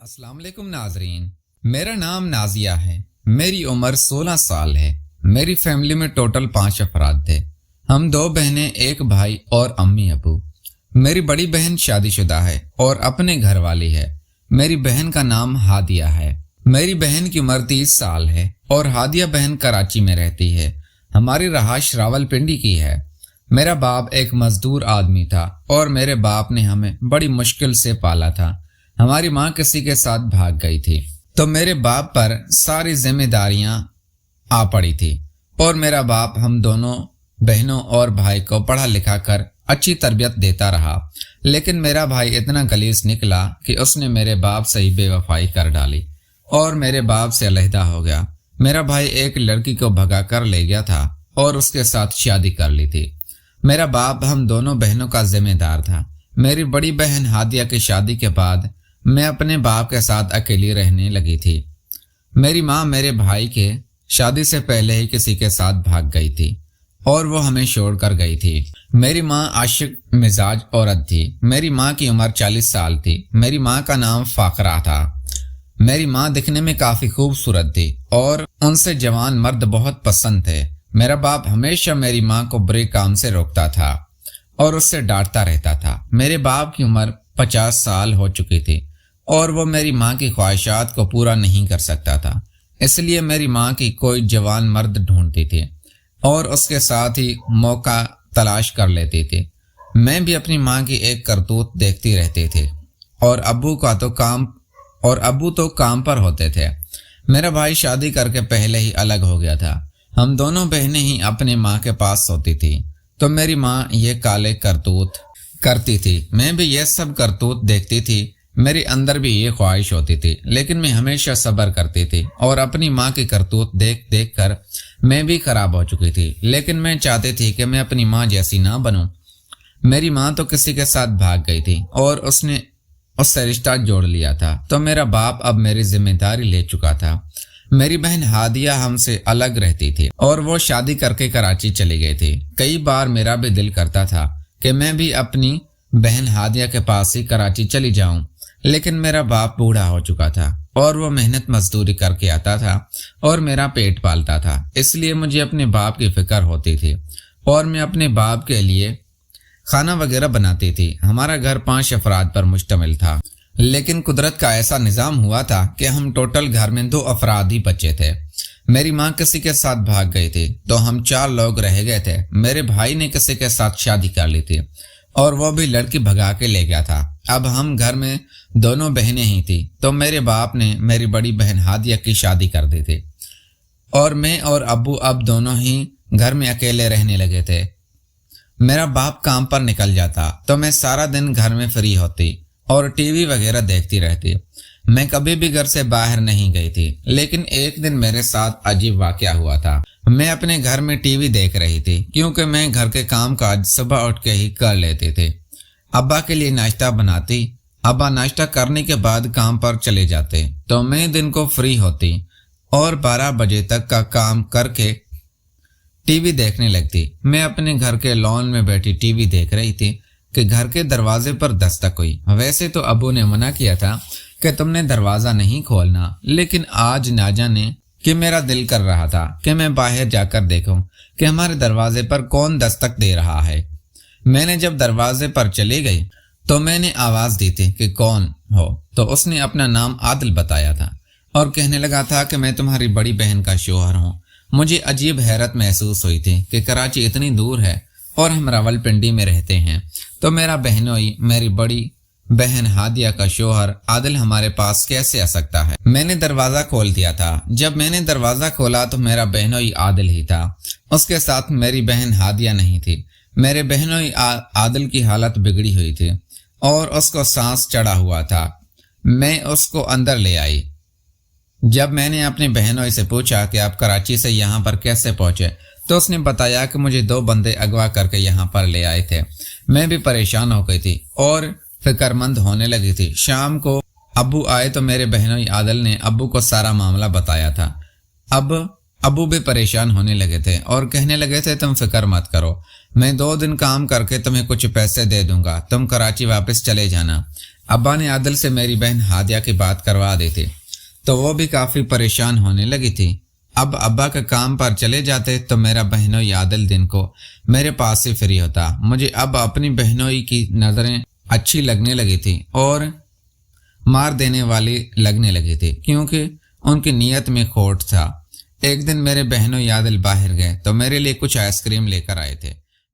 अस्सलाम वालेकुम नाजरीन, मेरा नाम नाजिया है। मेरी उम्र 16 साल है। मेरी फैमिली में टोटल 5 अफराद थे। हम 2 बहनें, एक भाई और अम्मी अबू। मेरी बड़ी बहन शादीशुदा है और अपने घर वाली है। मेरी बहन का नाम हादिया है। मेरी बहन की उम्र 30 साल है और हादिया बहन कराची में रहती है। हमारी रहायश रावलपिंडी की है। मेरा बाप एक मजदूर आदमी था और मेरे बाप ने हमें बड़ी मुश्किल से पाला था। हमारी माँ किसी के साथ भाग गई थी तो मेरे बाप पर सारी जिम्मेदारियां आ पड़ी थी और मेरा बाप हम दोनों बहनों और भाई को पढ़ा लिखा कर अच्छी तरबियत देता रहा। लेकिन मेरा भाई इतना गलीज निकला कि उसने मेरे बाप से ही बेवफाई कर डाली और मेरे बाप से अलहदा हो गया। मेरा भाई एक लड़की को भगा कर ले गया था और उसके साथ शादी कर ली थी। मेरा बाप हम दोनों बहनों का जिम्मेदार था। मेरी बड़ी बहन हादिया की शादी के बाद मैं अपने बाप के साथ अकेली रहने लगी थी। मेरी माँ मेरे भाई के शादी से पहले ही किसी के साथ भाग गई थी और वो हमें छोड़ कर गई थी। मेरी माँ आशिक मिजाज औरत थी। मेरी माँ की उम्र 40 साल थी। मेरी माँ का नाम फाकरा था। मेरी माँ दिखने में काफी खूबसूरत थी और उनसे जवान मर्द बहुत पसंद थे। मेरा बाप हमेशा मेरी माँ को बुरे काम से रोकता था और उससे डांटता रहता था। मेरे बाप की उम्र 50 साल हो चुकी थी और वो मेरी माँ की ख्वाहिशात को पूरा नहीं कर सकता था। इसलिए मेरी माँ की कोई जवान मर्द ढूंढती थी और उसके साथ ही मौका तलाश कर लेती थी। मैं भी अपनी माँ की एक करतूत देखती रहती थी और अब्बू तो काम पर होते थे। मेरा भाई शादी करके पहले ही अलग हो गया था। हम दोनों बहनें ही अपनी माँ के पास सोती थी तो मेरी माँ ये काले करतूत करती थी। मैं भी ये सब करतूत देखती थी। मेरे अंदर भी ये ख्वाहिश होती थी, लेकिन मैं हमेशा सब्र करती थी और अपनी माँ की करतूत देख देख कर मैं भी खराब हो चुकी थी। लेकिन मैं चाहती थी कि मैं अपनी माँ जैसी ना बनूं। मेरी माँ तो किसी के साथ भाग गई थी और उसने उससे रिश्ता जोड़ लिया था तो मेरा बाप अब मेरी जिम्मेदारी ले चुका था। मेरी बहन हादिया हमसे अलग रहती थी और वो शादी करके कराची चली गई थी। कई बार मेरा भी दिल करता था कि मैं भी अपनी बहन हादिया के पास ही कराची चली जाऊं, लेकिन मेरा बाप बूढ़ा हो चुका था और वो मेहनत मजदूरी करके आता था और मेरा पेट पालता था। इसलिए मुझे अपने बाप की फिक्र होती थी और मैं अपने बाप के लिए खाना वगैरह बनाती थी। हमारा घर 5 अफराद पर मुश्तमिल था, लेकिन कुदरत का ऐसा निजाम हुआ था कि हम टोटल घर में 2 अफराद ही बचे थे। मेरी माँ किसी के साथ भाग गई थी तो हम 4 लोग रह गए थे। मेरे भाई ने किसी के साथ शादी कर ली थी और वो भी लड़की भगा के ले गया था। अब हम घर में दोनों बहनें ही थी तो मेरे बाप ने मेरी बड़ी बहन हादिया की शादी कर दी थी और मैं और अब्बू अब दोनों ही घर में अकेले रहने लगे थे। मेरा बाप काम पर निकल जाता तो मैं सारा दिन घर में फ्री होती और टीवी वगैरह देखती रहती। मैं कभी भी घर से बाहर नहीं गई थी, लेकिन एक दिन मेरे साथ अजीब वाकया हुआ था। मैं अपने घर में टीवी देख रही थी क्योंकि मैं घर के काम काज सुबह उठ के ही कर लेते थे। अब्बा के लिए नाश्ता बनाती। अब्बा नाश्ता करने के बाद काम पर चले जाते तो मैं दिन को फ्री होती और 12 बजे तक का काम करके टीवी देखने लगती। मैं अपने घर के लॉन में बैठी टीवी देख रही थी कि घर के दरवाजे पर दस्तक हुई। वैसे तो अब्बू ने मना किया था कि तुमने दरवाजा नहीं खोलना, लेकिन आज ना जाने कि मेरा दिल कर रहा था कि मैं बाहर जाकर देखूं कि हमारे दरवाजे पर कौन दस्तक दे रहा है। मैंने जब दरवाजे पर चली गई तो मैंने आवाज दी थी कि कौन हो, तो उसने अपना नाम आदिल बताया था और कहने लगा था कि मैं तुम्हारी बड़ी बहन का शोहर हूँ। मुझे अजीब हैरत महसूस हुई थी कि कराची इतनी दूर है और हम रावलपिंडी में रहते हैं, तो मेरा बहनोई मेरी बड़ी बहन हादिया का शोहर आदिल हमारे पास कैसे आ सकता है। मैंने दरवाजा खोल दिया था। जब मैंने दरवाजा खोला तो मेरा बहनोई आदिल ही था, उसके साथ मेरी बहन हादिया नहीं थी। मेरे बहनोई आदिल की हालत बिगड़ी हुई थी और उसको सांस चढ़ा हुआ था। मैं उसको अंदर ले आई। जब मैंने अपनी बहनोई से पूछा कि आप कराची से यहाँ पर कैसे पहुंचे तो उसने बताया कि मुझे 2 बंदे अगवा करके यहाँ पर ले आए थे। मैं भी परेशान हो गई थी और फिक्रमंद होने लगी थी। शाम को अब्बू आए तो मेरे बहनोई आदिल ने अब्बू को सारा मामला बताया था। अब अब्बू भी परेशान होने लगे थे और कहने लगे थे तुम फिक्र मत करो, میں 2 दिन काम करके तुम्हें कुछ पैसे दे दूंगा, तुम कराची वापस चले जाना। अब्बा ने आदिल से मेरी बहन हादिया की बात करवा दी थी, तो वो भी काफ़ी परेशान होने लगी थी। अब अब्बा के काम पर चले जाते तो मेरा बहनोई आदिल दिन को मेरे पास से फ्री होता। मुझे अब अपनी बहनोई की नज़रें अच्छी लगने लगी थी और मार देने वाली लगने लगी थी, क्योंकि उनकी नीयत में खोट था। एक दिन मेरे बहनोई आदिल बाहर गए तो मेरे लिए कुछ आइसक्रीम लेकर आए थे।